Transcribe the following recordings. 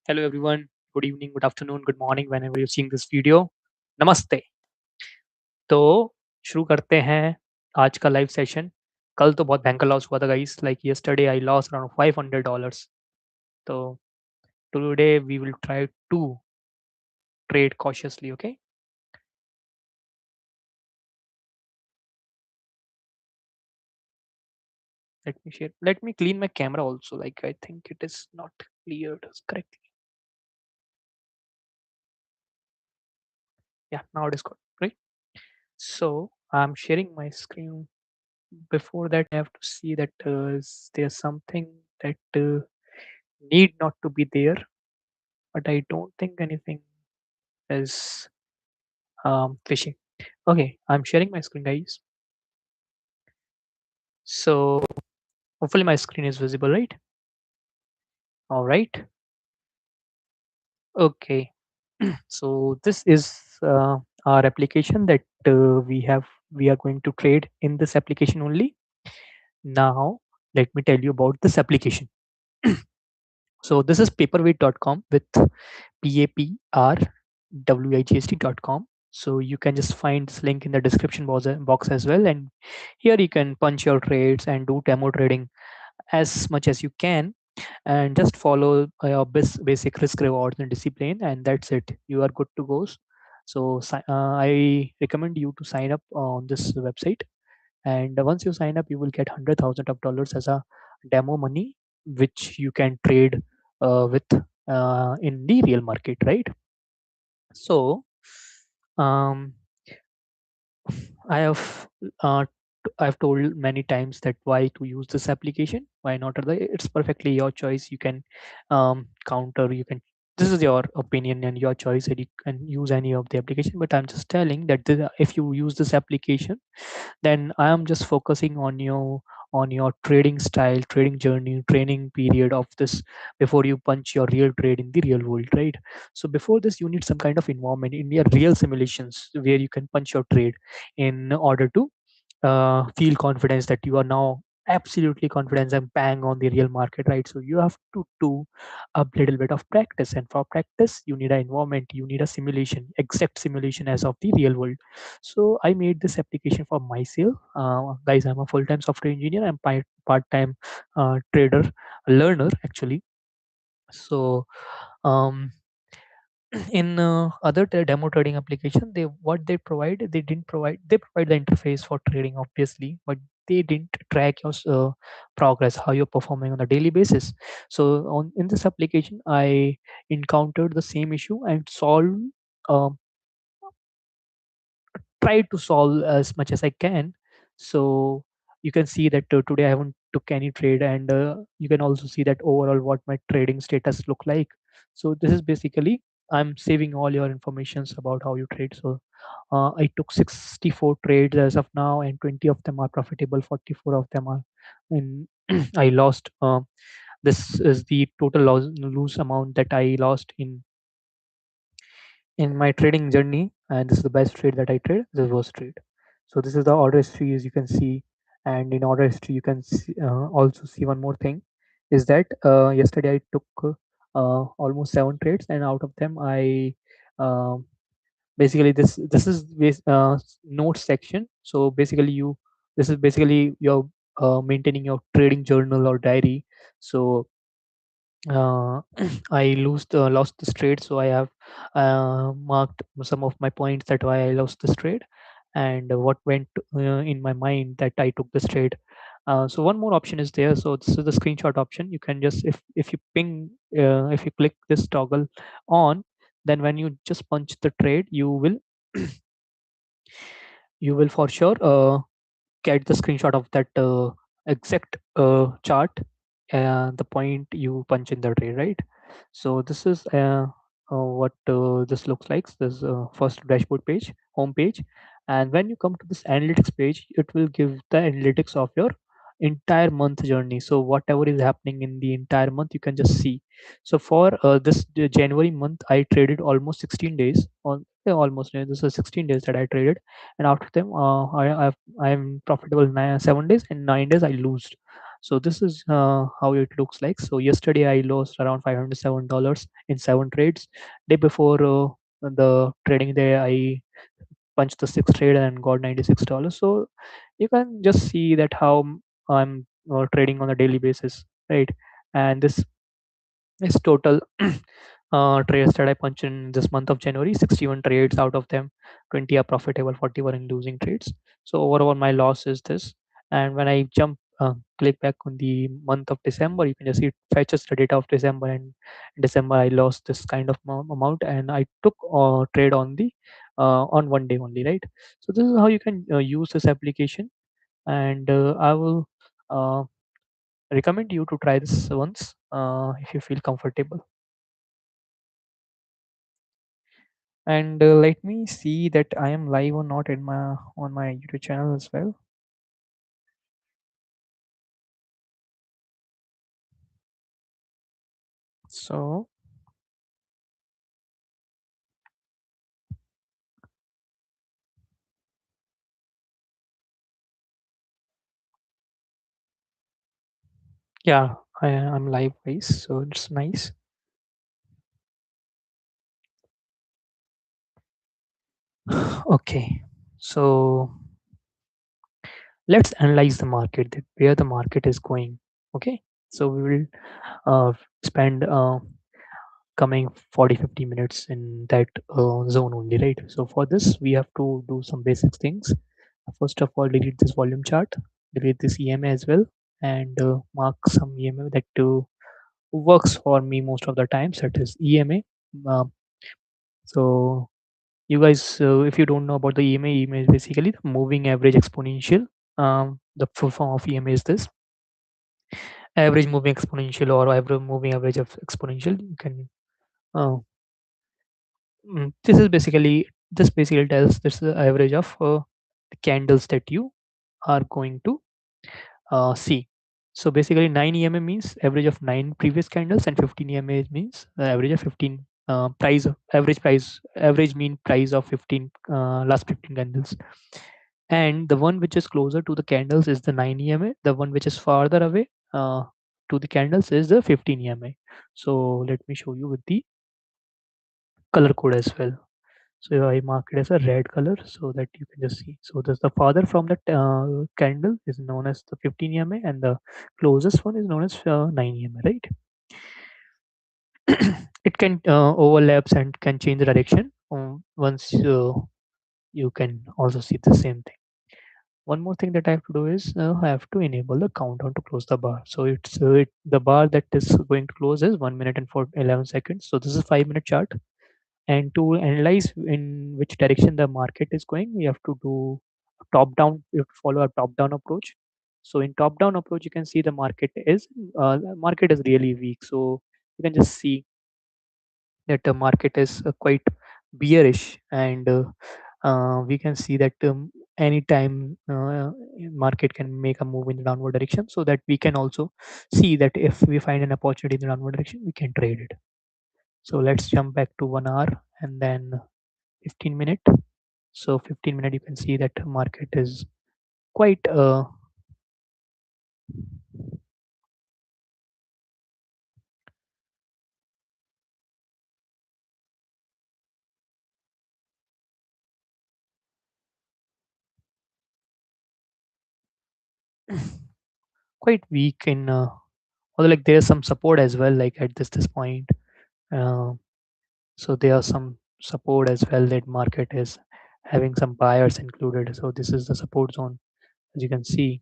Hello everyone. Good evening, good afternoon, good morning whenever you're seeing this video. नमस्ते। तो शुरू करते हैं आज का लाइव सेशन। कल तो बहुत भयंकर लॉस हुआ था guys, like yesterday I loss around $500। तो today we will try to trade cautiously, okay? Let me clean my camera also, like I think it is not cleared correctly. Yeah, now it is good, right? So I'm sharing my screen. Before that, I have to see that there's something that need not to be there, but I don't think anything is phishing. Okay, I'm sharing my screen, guys. So hopefully my screen is visible, right? All right. Okay. So this is our application that we are going to trade in this application only. Now let me tell you about this application. So this is paperweight.com with paprwigst.com. So you can just find this link in the description box as well, and here you can punch your trades and do demo trading as much as you can, and just follow your basic risk rewards and discipline, and that's it. You are good to go. So I recommend you to sign up on this website, and once you sign up you will get $100,000 as a demo money, which you can trade with in the real market, right? So um, I have uh, I've told many times that why to use this application, why not other. It's perfectly your choice. You can counter, you can, this is your opinion and your choice, and you can use any of the application. But I'm just telling that if you use this application, then I am just focusing on your trading style, trading journey, training period of this before you punch your real trade in the real world, right? So before this, you need some kind of environment in your real simulations where you can punch your trade in order to feel confidence that you are now absolutely confident and bang on the real market, right? So you have to do a little bit of practice, and for practice you need an environment, you need a simulation, exact simulation as of the real world. So I made this application for myself. Guys, I'm a full-time software engineer, I'm part-time trader, learner actually. So um, in other demo trading application, they didn't provide, they provide the interface for trading obviously, but they didn't track your progress, how you're performing on a daily basis. So on in this application I encountered the same issue and solved, um, try to solve as much as I can. So you can see that today I haven't took any trade, and you can also see that overall what my trading status look like. So this is basically, I'm saving all your informations about how you trade. So I took 64 trades as of now, and 20 of them are profitable, 44 of them are in I lost. This is the total lose amount that I lost in my trading journey, and this is the best trade that I trade, this was trade. So this is the order history, as you can see. And in order history you can see, also see one more thing, is that yesterday I took almost 7 trades, and out of them I basically this is notes section. So basically you, this is basically your maintaining your trading journal or diary. So I lost this trade, so I have marked some of my points that why I lost this trade, and what went in my mind that I took this trade. So one more option is there. So this is the screenshot option. You can just, if you ping, if you click this toggle on, then when you just punch the trade, you will you will for sure get the screenshot of that exact chart, the point you punch in the tray, right? So this is what this looks like. This first dashboard page, home page, and when you come to this analytics page, it will give the analytics of your entire month journey. So whatever is happening in the entire month, you can just see. So for this January month, I traded almost 16 days. On almost this is 16 days that I traded, and after them, I'm profitable 7 days, and 9 days I lose. So this is how it looks like. So yesterday I lost around $507 in 7 trades. Day before the trading day, I punched the sixth trade and got $96. So you can just see that how I'm trading on a daily basis, right? And this is total trades that I punched in this month of January. 61 trades, out of them 20 are profitable, 40 were in losing trades. So overall my loss is this. And when I click back on the month of December, you can just see it fetches the data of December, and in December I lost this kind of amount, and I took trade on the on one day only, right? So this is how you can use this application. And I will uh, recommend you to try this once if you feel comfortable. And let me see that I am live or not in my on my YouTube channel as well. So yeah, I'm live guys, so it's nice. Okay, so let's analyze the market, that where the market is going. Okay, so we will spend coming 40-50 minutes in that zone only, right? So for this we have to do some basic things. First of all, delete this volume chart, delete this EMA as well, and mark some EMA that works for me most of the times, that is EMA. um, so you guys, if you don't know about the EMA is basically the moving average exponential. The full form of EMA is this: average moving exponential, or average moving average of exponential. You can uh, this basically tells this is the average of the candles that you are going to see. So basically 9 EMA means average of 9 previous candles, and 15 EMA means average of 15 average mean price of 15 last 15 candles. And the one which is closer to the candles is the 9 EMA. The one which is farther away to the candles is the 15 EMA. So let me show you with the color code as well. So I mark it as a red color so that you can just see. So this the farther from the candle is known as the 15 EMA, and the closest one is known as 9 EMA, right? It can overlaps and can change the direction once you can also see the same thing. One more thing that I have to do is I have to enable the countdown to close the bar. So the bar that is going to close is 1 minute and 11 seconds. So this is 5-minute chart. And to analyze in which direction the market is going, we have to do top down. We have to follow a top down approach. So in top down approach, you can see the market is really weak. So you can just see that the market is quite bearish, and we can see that anytime market can make a move in the downward direction, so that we can also see that if we find an opportunity in the downward direction, we can trade it. So let's jump back to 1 hour and then 15-minute. So 15-minute, you can see that market is quite quite weak in although like there's some support as well, like at this point. uh, so there are some support as well, that market is having some buyers included. So this is the support zone, as you can see.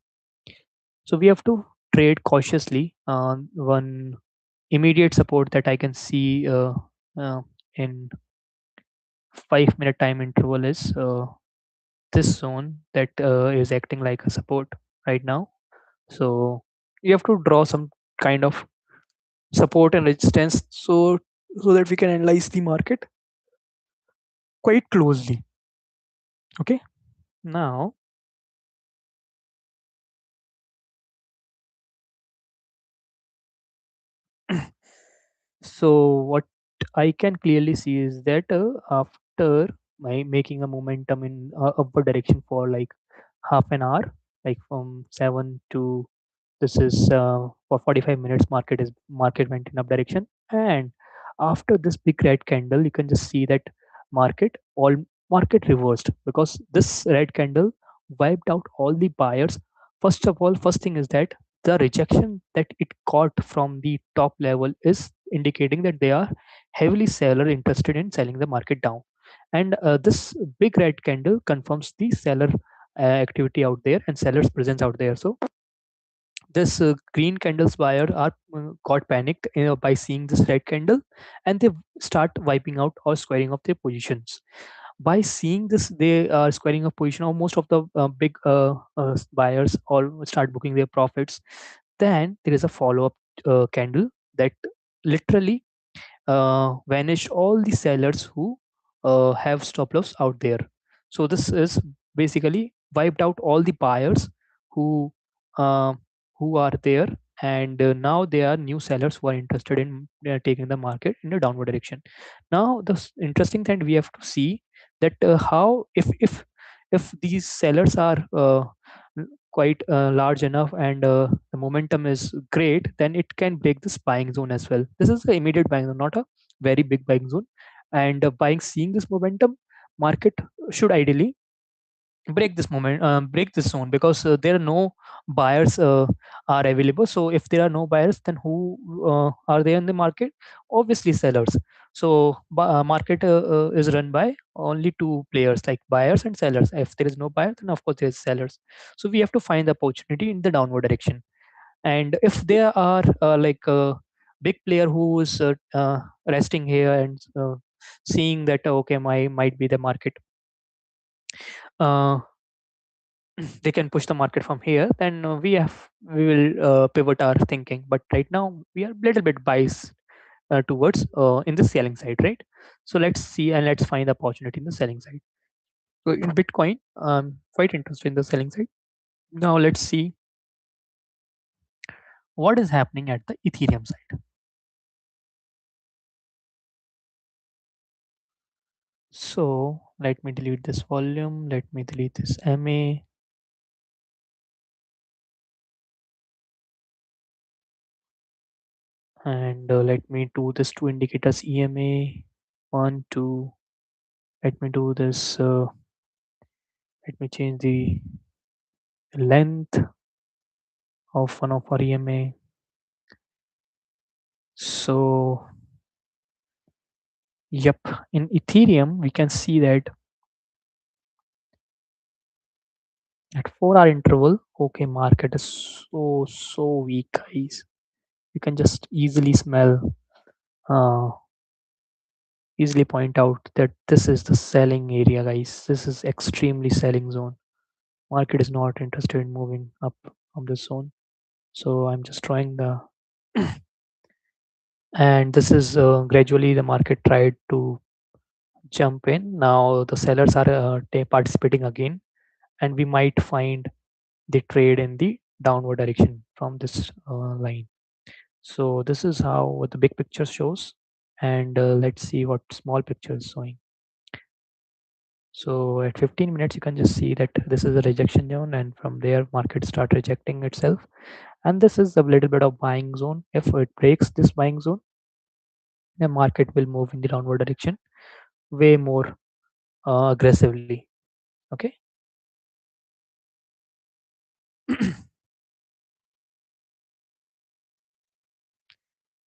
So we have to trade cautiously. One immediate support that I can see in 5-minute time interval is this zone that is acting like a support right now. So you have to draw some kind of support and resistance, so that we can analyze the market quite closely. Okay, now so what I can clearly see is that after my making a momentum in upward direction for like half an hour, like from 7 to This is for 45 minutes. Market went in up direction, and after this big red candle, you can just see that market all market reversed because this red candle wiped out all the buyers. First of all, first thing is that the rejection that it got from the top level is indicating that they are heavily seller interested in selling the market down, and this big red candle confirms the seller activity out there and sellers presence out there. So this green candles buyer are got panicked by seeing this red candle, and they start wiping out or squaring up their positions. By seeing this, they are squaring up position, or most of the big buyers all start booking their profits. Then there is a follow-up candle that literally vanish all the sellers who have stop loss out there. So this is basically wiped out all the buyers who uh, who are there, and now there are new sellers who are interested in taking the market in a downward direction. Now the interesting thing we have to see that how if these sellers are quite large enough and the momentum is great, then it can break this buying zone as well. This is the immediate buying zone, not a very big buying zone. And buying seeing this momentum, market should ideally break this zone, because there are no buyers are available. So if there are no buyers, then who are there in the market? Obviously sellers. So market is run by only two players, like buyers and sellers. If there is no buyer, then of course there is sellers. So we have to find the opportunity in the downward direction. And if there are like a big player who is resting here and seeing that okay, my might be the market uh, they can push the market from here, then we will pivot our thinking. But right now we are a little bit biased towards in the selling side, right? So let's see and let's find the opportunity in the selling side. So in Bitcoin, quite interested in the selling side. Now let's see what is happening at the Ethereum side. So let me delete this volume, let me delete this MA, and let me do this two indicators EMA, one, two. Let me do this. Let me change the length of one of our EMA. So, yep, in Ethereum, we can see that at 4 hour interval, okay, market is so weak, guys. You can just easily smell, uh, easily point out that this is the selling area, guys. This is extremely selling zone. Market is not interested in moving up from this zone. So I'm just drawing the and this is gradually the market tried to jump in. Now the sellers are participating again, and we might find the trade in the downward direction from this line. So this is how what the big picture shows, and let's see what small picture is showing. So at 15 minutes, you can just see that this is a rejection zone, and from there, market start rejecting itself. And this is a little bit of buying zone. If it breaks this buying zone, the market will move in the downward direction way more aggressively. Okay.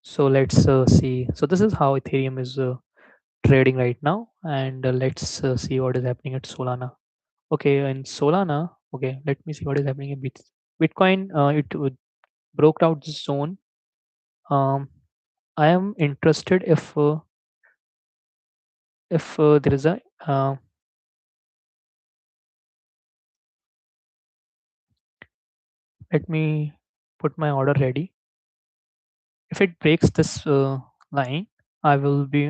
So let's see. So this is how Ethereum is trading right now, and let's see what is happening at Solana. Okay, in Solana, okay, let me see what is happening in Bitcoin. It broke out this zone. Um, I am interested if there is a let me put my order ready. If it breaks this line, I would be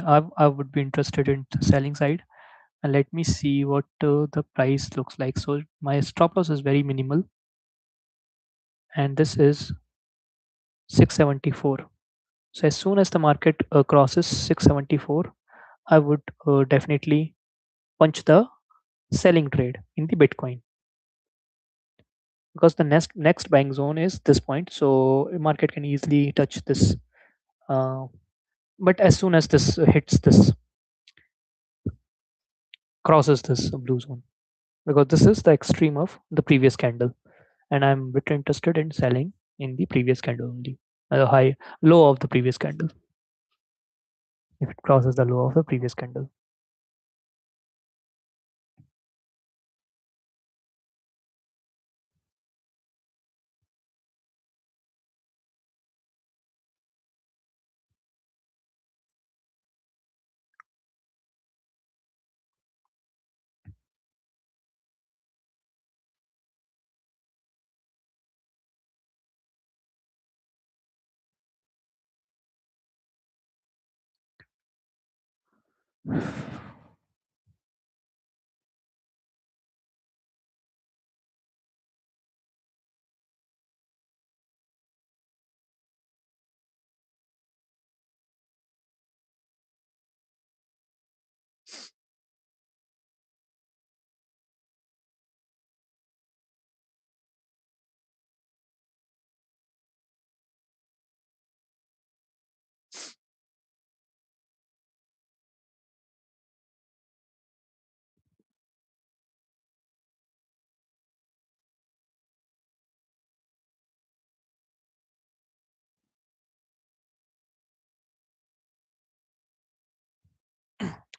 interested in the selling side. And let me see what the price looks like. So my stop loss is very minimal, and this is 674. So as soon as the market crosses 674, I would definitely punch the selling trade in the Bitcoin. because the next buying zone is this point, so market can easily touch this. uh, but as soon as this hits this, crosses this blue zone, because this is the extreme of the previous candle, and I'm bit interested in selling in the previous candle only, the high low of the previous candle, if it crosses the low of the previous candle.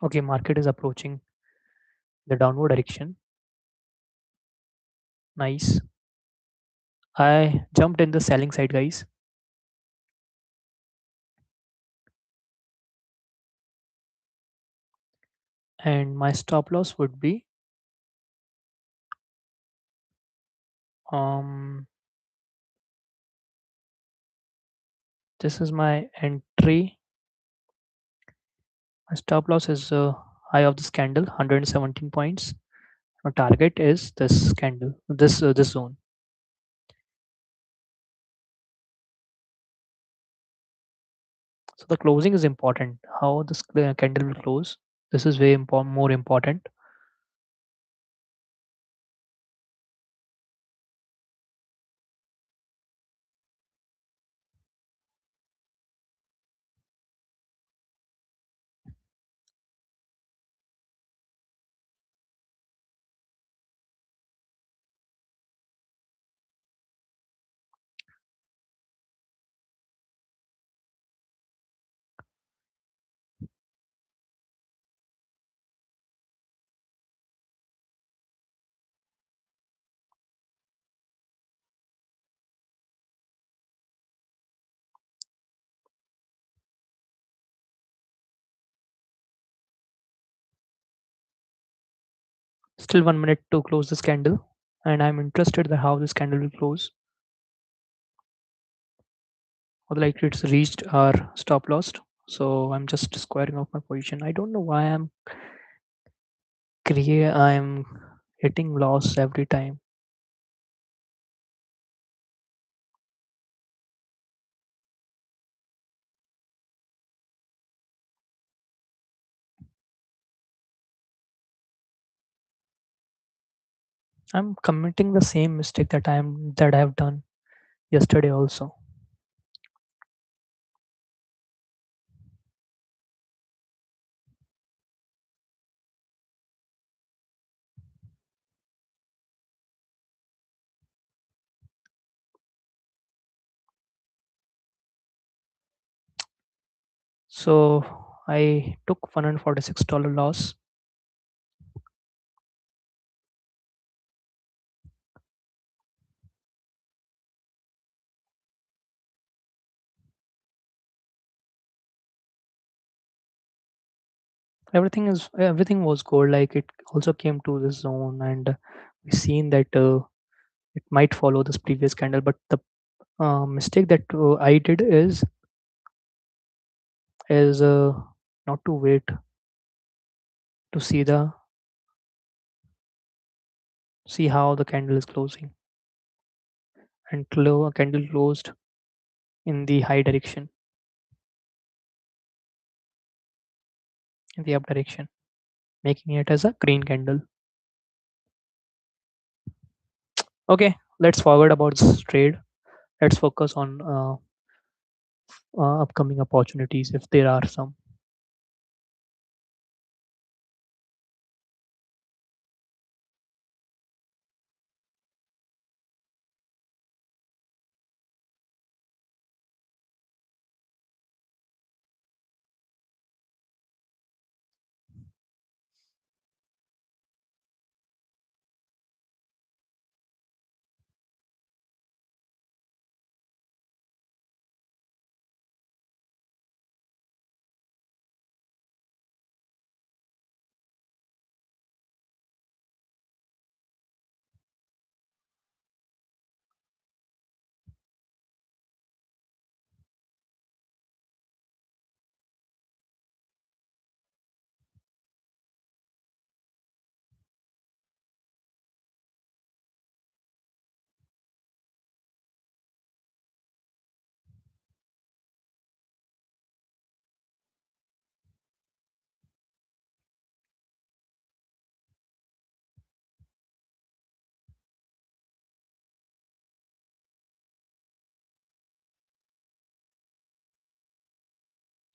Okay, market is approaching the downward direction. Nice. I jumped in the selling side, guys, and my stop loss would be um this is my entry. My stop loss is high of this candle, 117 points. My target is this candle, this zone. So the closing is important. How this candle will close. This is way more important. Still 1 minute to close this candle, and I'm interested in how this candle will close. Or like it's reached our stop loss, so I'm just squaring off my position. I don't know why I'm hitting loss every time. I'm committing the same mistake that I have done yesterday also. So I took $146 loss. Everything was gold. Like it also came to this zone, and we seen that it might follow this previous candle. But the mistake that I did is not to wait to see how the candle is closing, and candle closed in the high direction, in the up direction, making it as a green candle. Okay, let's forget about this trade. Let's focus on upcoming opportunities if there are some.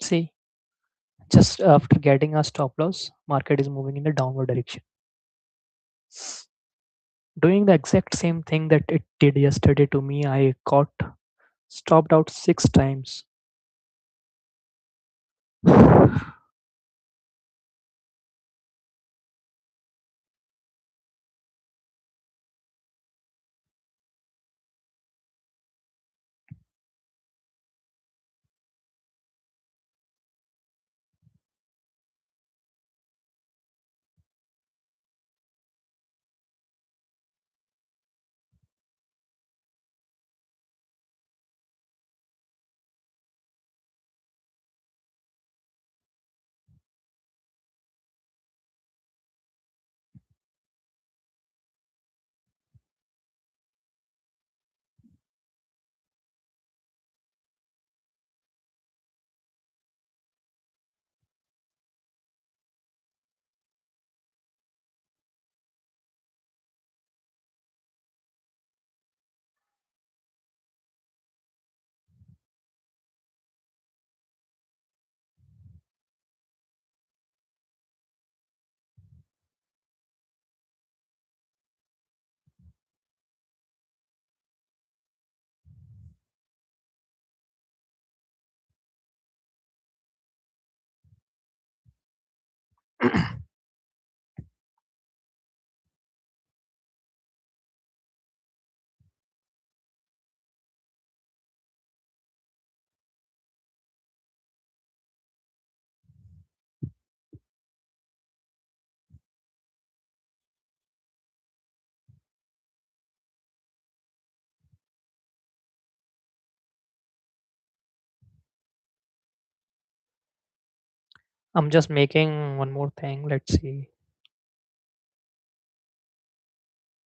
See, just after getting a stop loss, market is moving in the downward direction, doing the exact same thing that it did yesterday to me. I got stopped out 6 times. I'm just making one more thing. Let's see.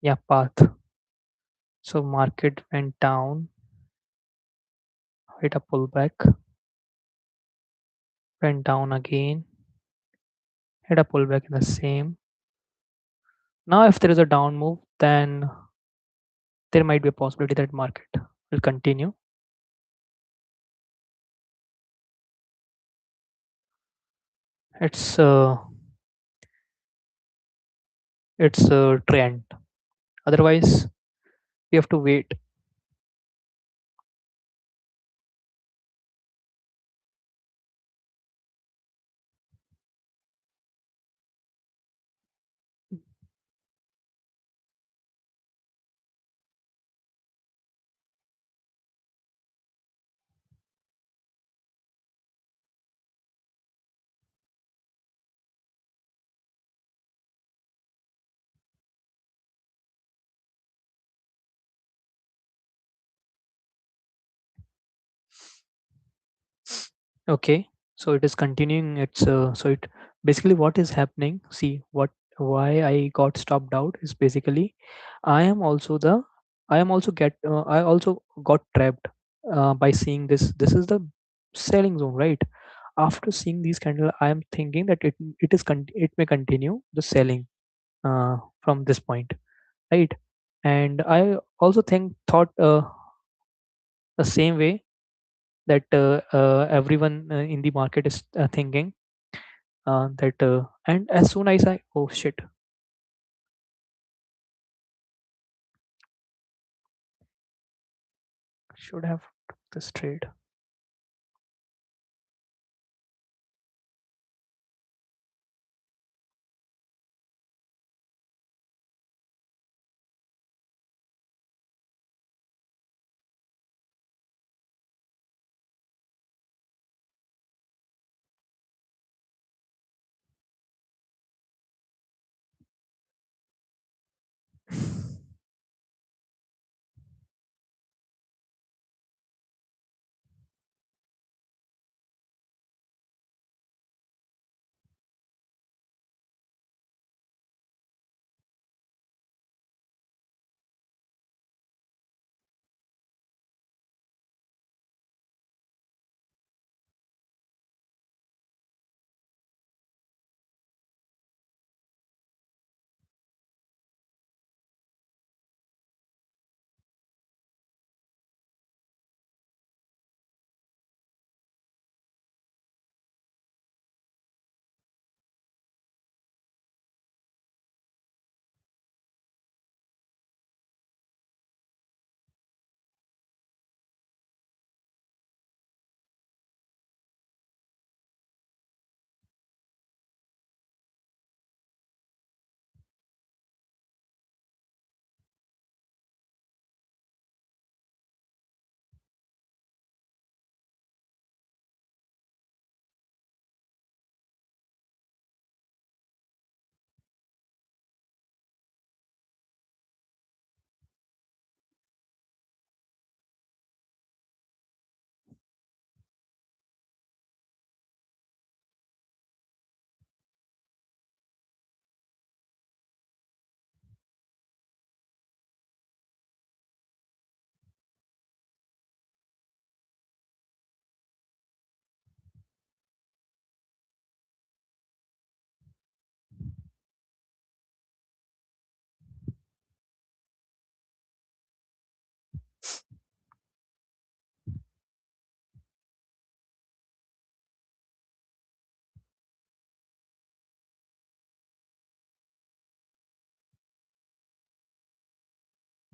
Yeah, path. So market went down, hit a pullback, went down again, hit a pullback in the same. Now, if there is a down move, then there might be a possibility that market will continue. It's it's a trend. Otherwise, we have to wait. Okay, so it is continuing. It's so it basically what is happening. See what why I got stopped out is basically I am also the I also got trapped by seeing this. This is the selling zone, right? After seeing these candle, I am thinking that it may continue the selling from this point, right? And I also thought the same way that everyone in the market is thinking that and as soon as I oh shit, should have took this trade.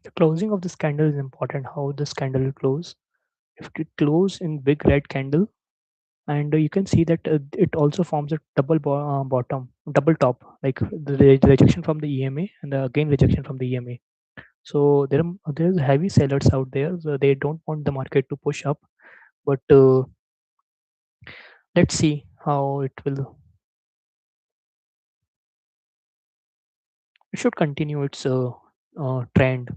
The closing of this candle is important. How this candle will close. If it close in big red candle, and you can see that it also forms a bottom, double top, like the rejection from the EMA and again rejection from the EMA. So there's heavy sellers out there. So they don't want the market to push up, but let's see how it will. It should continue its trend.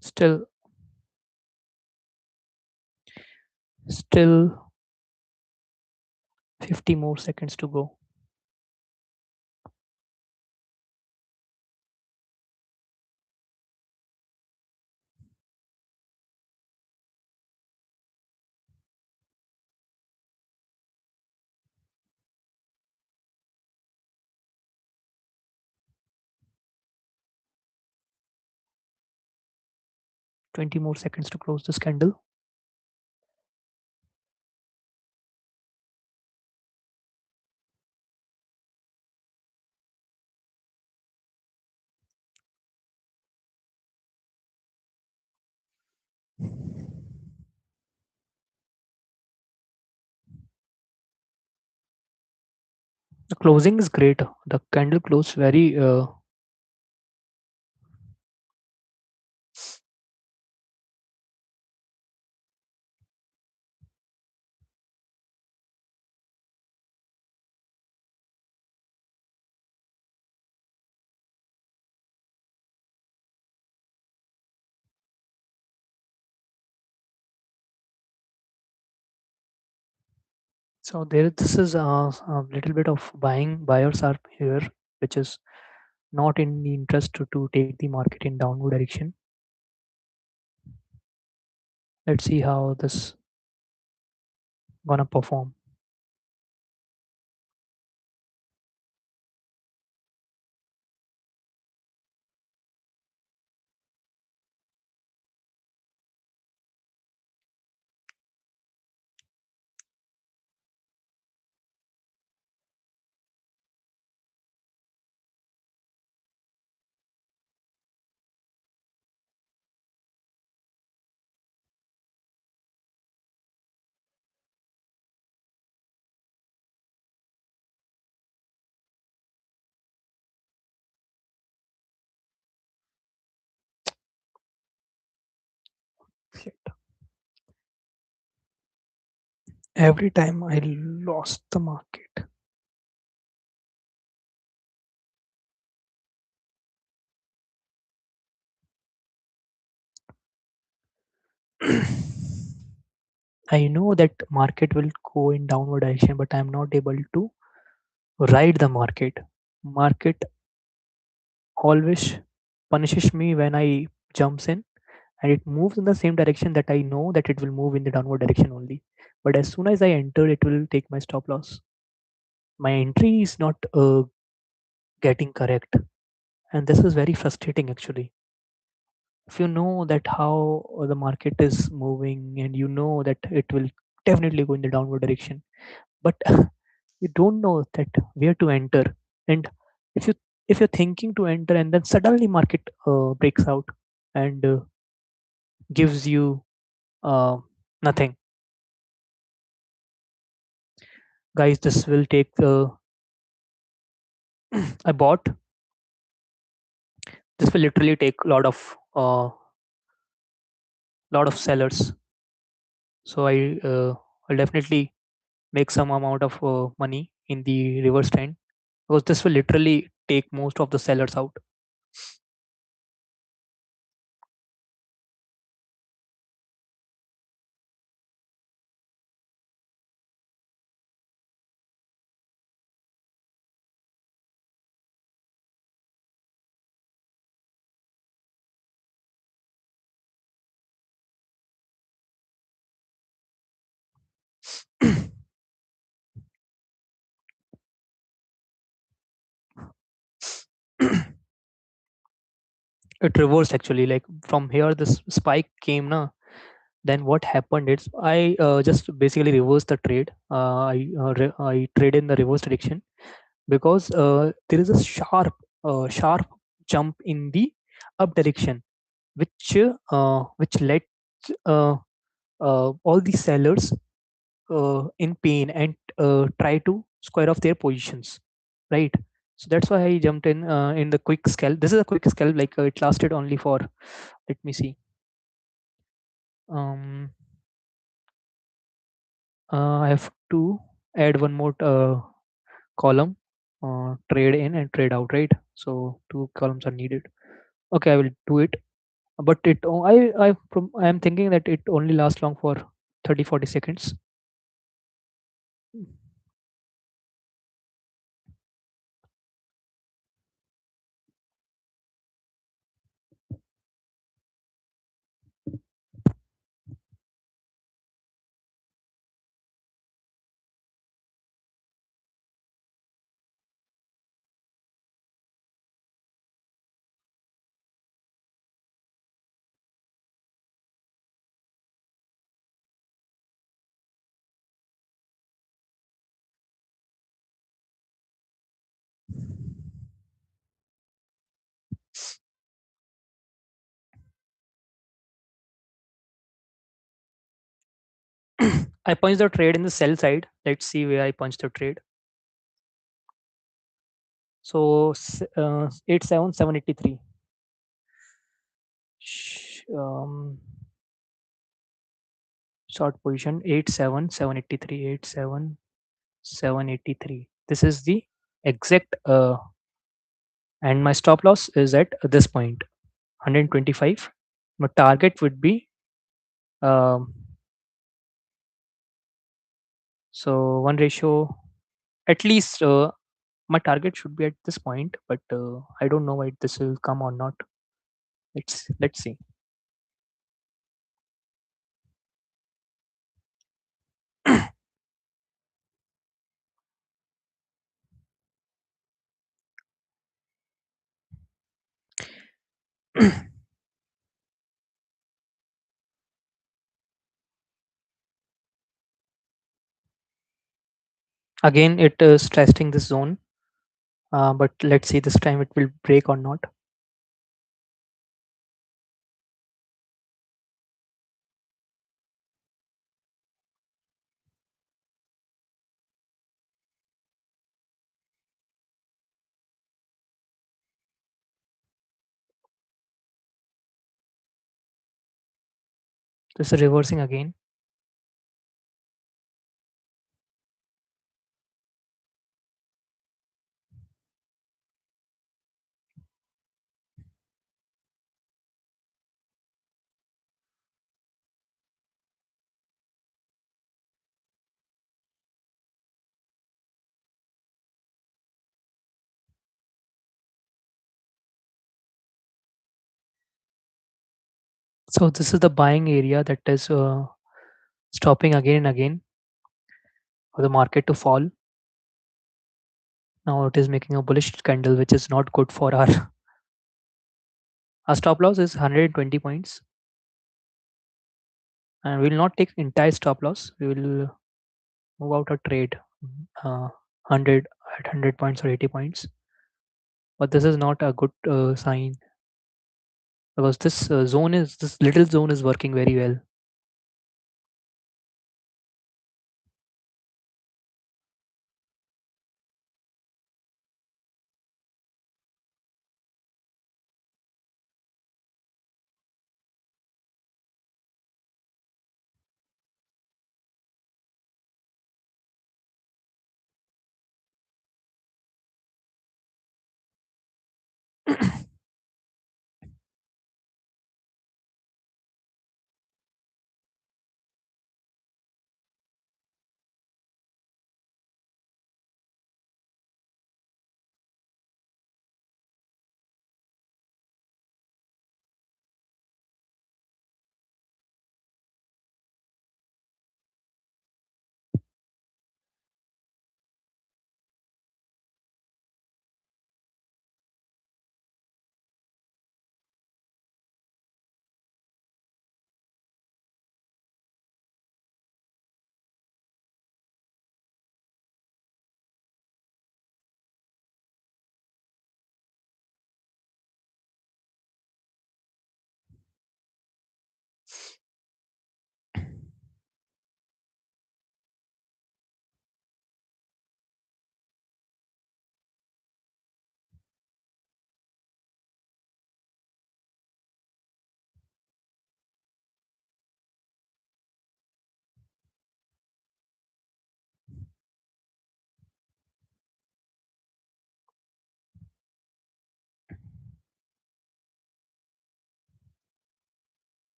Still, still 50 more seconds to go. 20 more seconds to close this candle. The closing is great. The candle closed very 'So there, this is a little bit of buyers are here, which is not in the interest to take the market in downward direction. Let's see how this gonna perform. Every time I lost the market. I know that market will go in downward direction, but I'm not able to ride the market. Market always punishes me when I jumps in and it moves in the same direction that I know that it will move in the downward direction only. But as soon as I enter, it will take my stop loss. My entry is not getting correct, and this is very frustrating actually. If you know that how the market is moving and you know that it will definitely go in the downward direction, but you don't know that where to enter. And if you if you're thinking to enter and then suddenly market breaks out and gives you uh, nothing, guys, this will take I bought, this will literally take a lot of sellers. So I'll definitely make some amount of money in the reverse trend because this will literally take most of the sellers out. It reversed actually, like from here this spike came now. Then what happened is I just basically reversed the trade. I trade in the reverse direction because there is a sharp jump in the up direction, which led uh, all the sellers in pain and try to square off their positions, right? So that's why I jumped in the quick scalp. This is a quick scalp, like it lasted only for, let me see, um I have to add one more column, trade in and trade out, right? So two columns are needed. Okay, I will do it. But I am thinking that it only lasts long for 30-40 seconds. I punched the trade in the sell side. Let's see where I punched the trade. So 87783. Short position 87783. 87783. This is the exact and my stop loss is at this point 125. My target would be um, so one ratio at least. My target should be at this point, but I don't know why this will come or not. Let's see. Again, it is testing this zone, but let's see this time it will break or not. This is reversing again. So this is the buying area that is stopping again and again for the market to fall. Now it is making a bullish candle, which is not good for our our stop loss is 120 points, and we will not take entire stop loss. We will move out a trade, 100 at 100 points or 80 points. But this is not a good sign because this little zone is working very well.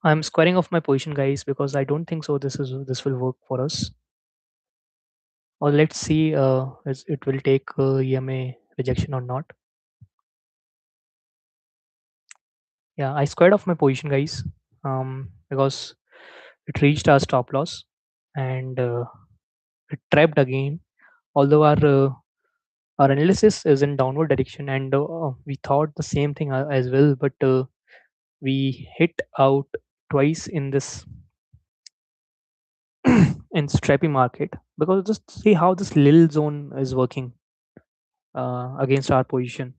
I'm squaring off my position, guys, because I don't think so. This will work for us. Or let's see, it will take EMA rejection or not. Yeah, I squared off my position, guys, because it reached our stop loss and it trapped again. Although our analysis is in downward direction, and we thought the same thing as well, but we hit out twice in this in strappy market because just see how this little zone is working against our position.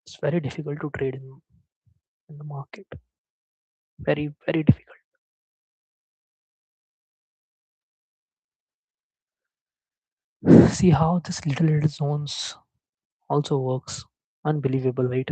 It's very difficult to trade in the market. Very, very difficult. See how this little zones also works. Unbelievable, right?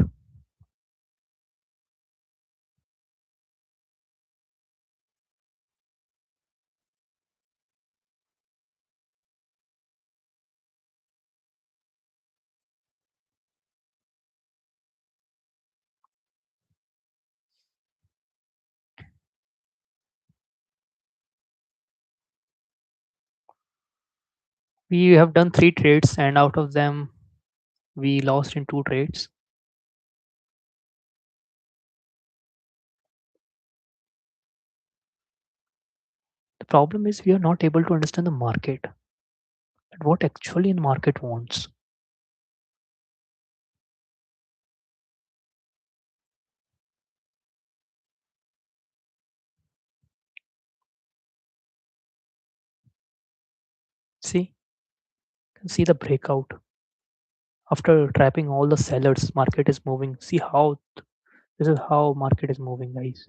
We have done 3 trades, and out of them, we lost in 2 trades. The problem is we are not able to understand the market and what actually the market wants. See, you can see the breakout after trapping all the sellers. Market is moving. See how this is how market is moving, guys.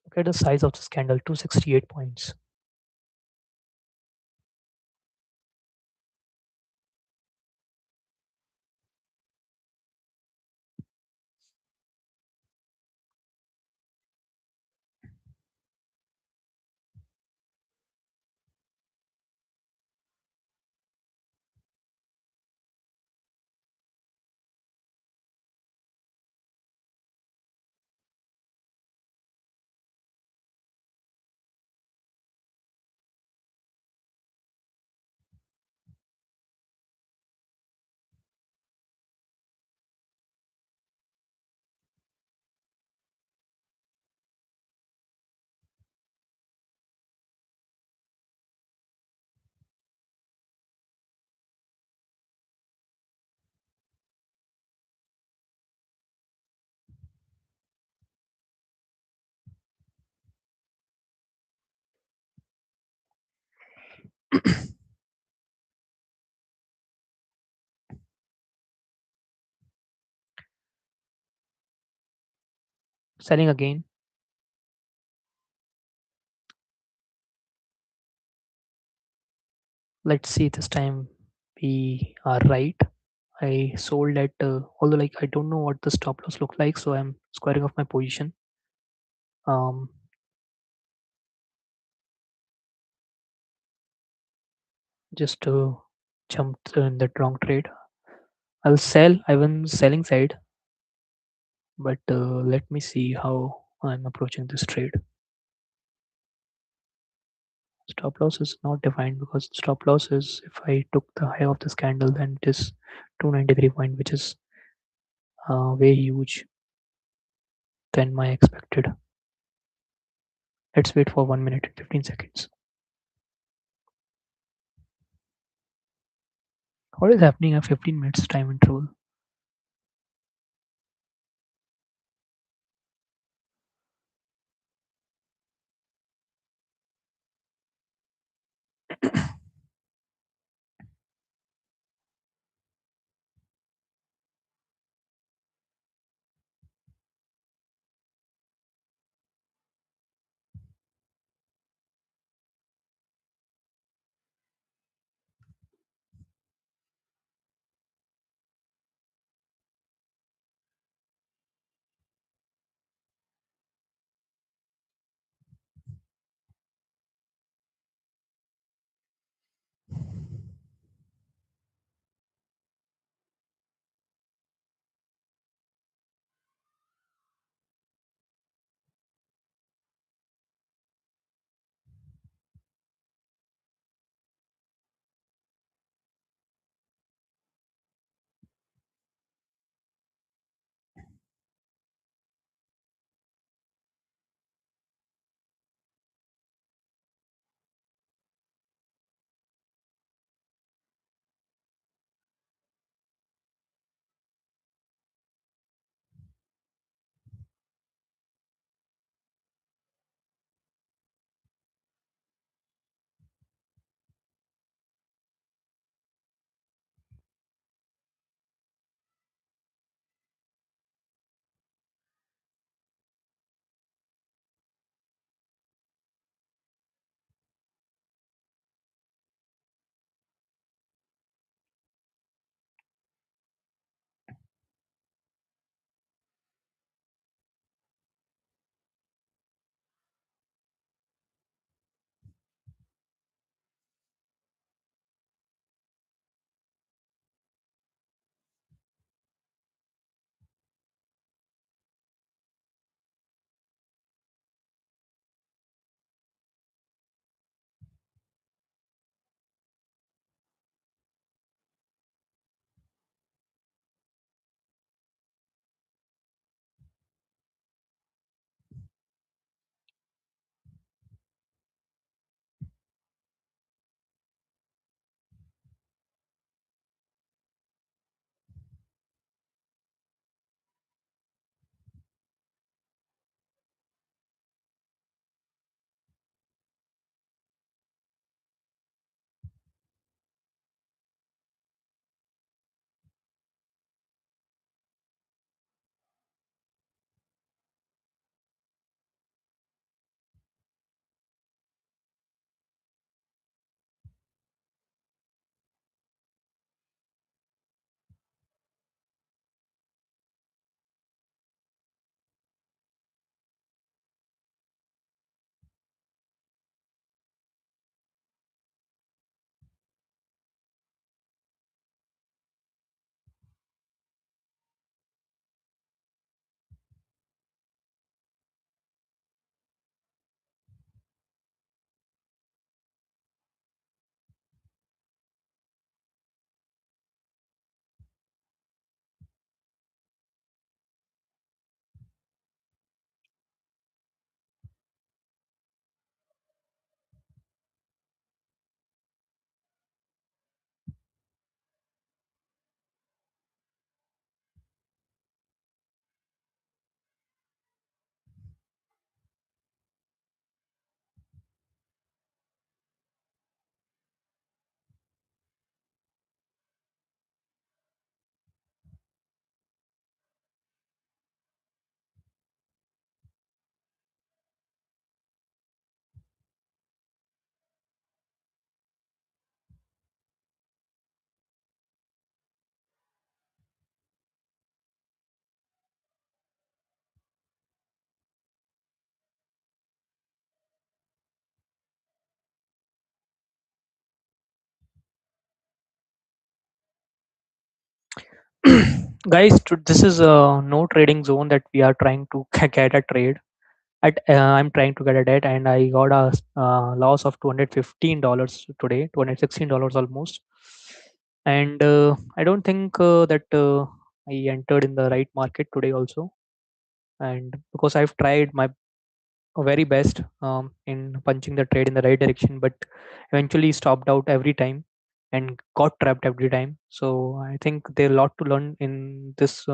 Look at the size of this candle, 268 points. Selling again. Let's see this time we are right. I sold at although like I don't know what the stop loss look like, so I'm squaring off my position. Um, just jumped in the wrong trade. I'll sell. I was selling side, but let me see how I'm approaching this trade. Stop loss is not defined because stop loss is if I took the high of this candle, then it is 293 point, which is way huge than my expected. Let's wait for 1 minute and 15 seconds. What is happening at 15 minutes time interval? Guys, this is a no trading zone that we are trying to get a trade at. I'm trying to get a debt, and I got a loss of $215 today, $216 almost. And I don't think that I entered in the right market today also. And because I've tried my very best in punching the trade in the right direction, but eventually stopped out every time and got trapped every time. So I think there's a lot to learn in this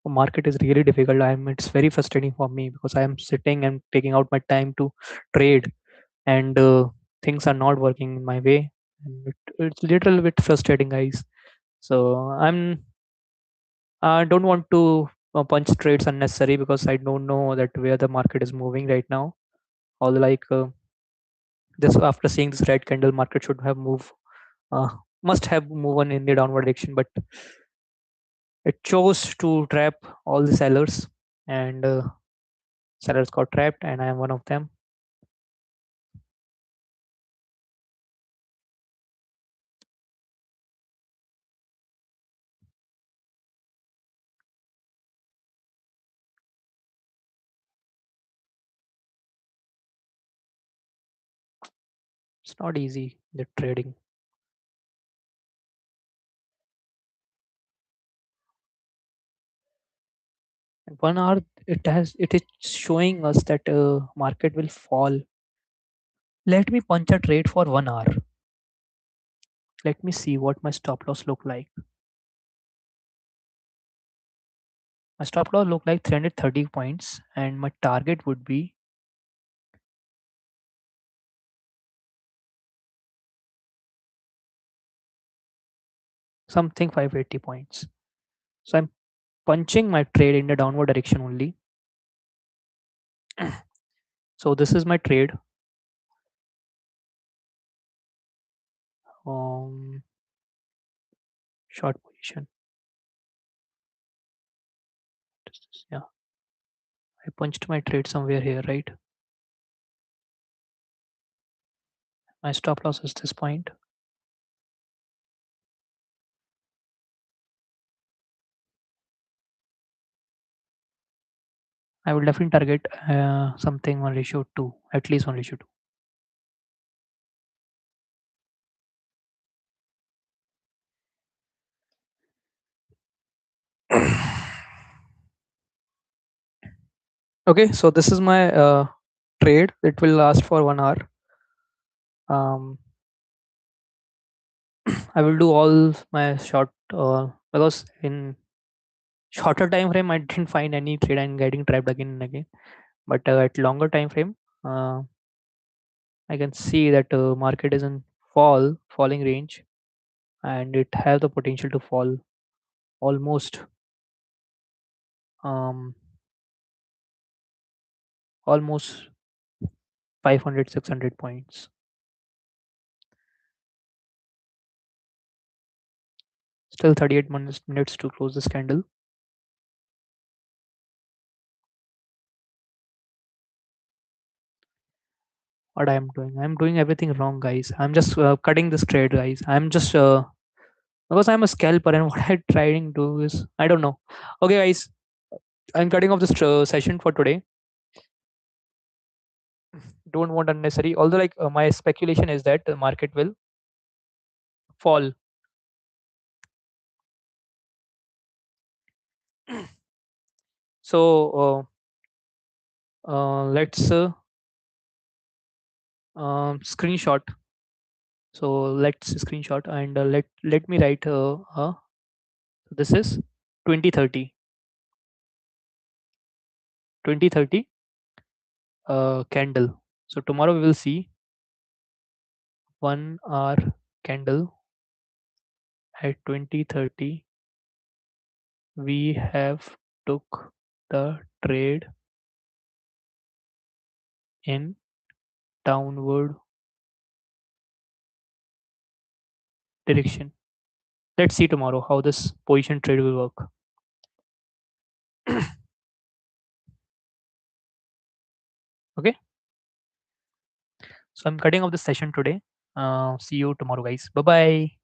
market. Is really difficult. It's very frustrating for me because I am sitting and taking out my time to trade, and things are not working in my way. And it's a little bit frustrating, guys. So I don't want to punch trades unnecessary because I don't know that where the market is moving right now. Although like this after seeing this red candle, market should have moved, uh, must have moved in the downward direction, but it chose to trap all the sellers, and sellers got trapped, and I am one of them. It's not easy the trading. And 1 hour, it is showing us that market will fall. Let me punch a trade for 1 hour. Let me see what my stop loss look like. My stop loss look like 330 points, and my target would be something 580 points. So I'm punching my trade in the downward direction only. So this is my trade. Um, Short position. Yeah, I punched my trade somewhere here, right? My stop loss is this point. I will definitely target something 1:2, at least 1:2. Okay, so this is my trade. It will last for 1 hour. Um, I will do all my short because in shorter time frame I didn't find any trade and getting trapped again and again. But at longer time frame, I can see that market is in falling range, and it has the potential to fall almost um, almost 500 600 points. Still 38 minutes to close this candle. What I'm doing everything wrong, guys. I'm just cutting this trade, guys. I'm just because I'm a scalper, and what I trying to do is I don't know. Okay, guys, I'm cutting off this session for today. Don't want unnecessary. Although like my speculation is that the market will fall. So let's screenshot. So let's screenshot, and let me write this is 2030 2030 candle. So tomorrow we will see 1 hour candle at 2030. We have took the trade in downward direction. Let's see tomorrow how this position trade will work. Okay, so I'm cutting off the session today. See you tomorrow, guys. Bye bye.